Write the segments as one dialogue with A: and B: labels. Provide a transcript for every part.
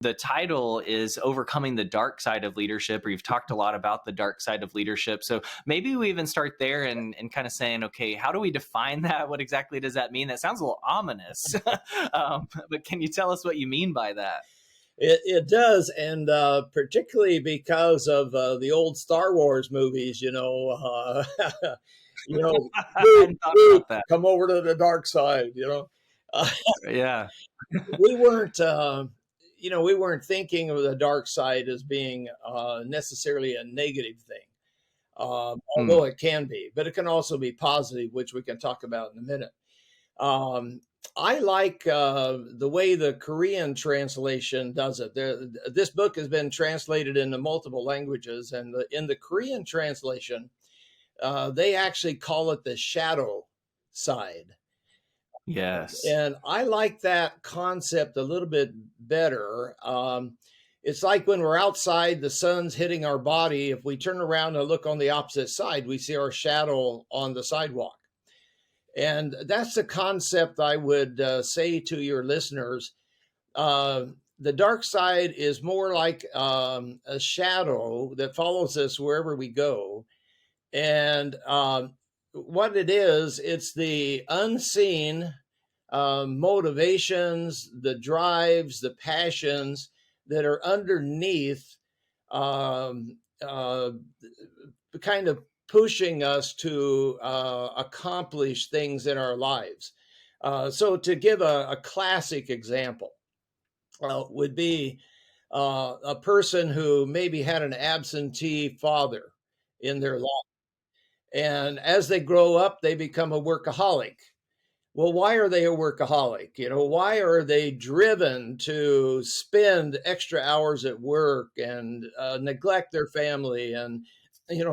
A: the title is Overcoming the Dark Side of Leadership, or you've talked a lot about the dark side of leadership. So maybe we even start there and kind of saying, okay, how do we define that? What exactly does that mean? That sounds a little ominous, but can you tell us what you mean by that?
B: It does, and particularly because of the old Star Wars movies,
A: I hadn't thought
B: Luke,
A: about that.
B: come over to the dark side.
A: Yeah.
B: We weren't, we weren't thinking of the dark side as being necessarily a negative thing, although it can be, but it can also be positive, which we can talk about in a minute. I like the way the Korean translation does it. This book has been translated into multiple languages, and in the Korean translation, they actually call it the shadow side.
A: Yes.
B: And I like that concept a little bit better. It's like when we're outside, the sun's hitting our body. If we turn around and look on the opposite side, we see our shadow on the sidewalk. And that's the concept I would say to your listeners. The dark side is more like a shadow that follows us wherever we go. And what it is, it's the unseen motivations, the drives, the passions that are underneath kind of pushing us to accomplish things in our lives. So to give a classic example would be a person who maybe had an absentee father in their life. And as they grow up, they become a workaholic. Well, why are they a workaholic? Why are they driven to spend extra hours at work and neglect their family and,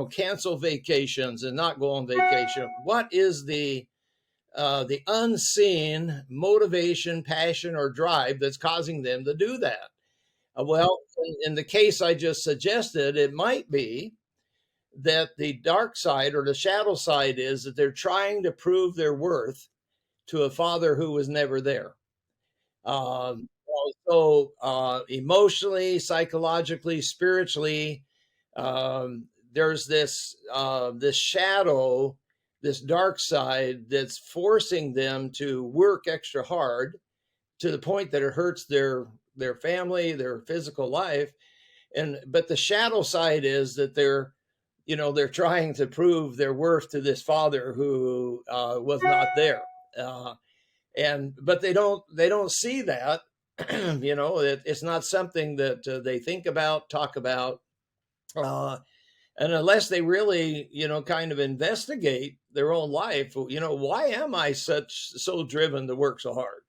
B: cancel vacations and not go on vacation? What is the unseen motivation, passion, or drive that's causing them to do that? Well, in the case I just suggested, it might be that the dark side or the shadow side is that they're trying to prove their worth to a father who was never there. Emotionally, psychologically, spiritually, there's this shadow, this dark side that's forcing them to work extra hard to the point that it hurts their family, their physical life. But the shadow side is that they're trying to prove their worth to this father who was not there. But they don't see that. It's not something that they think about, talk about, and unless they really kind of investigate their own life, why am I so driven to work so hard?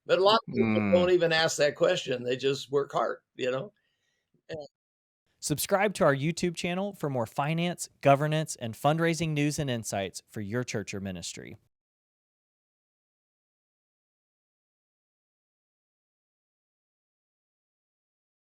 B: But a lot of people don't even ask that question. They just work hard.
C: Subscribe to our YouTube channel for more finance, governance, and fundraising news and insights for your church or ministry.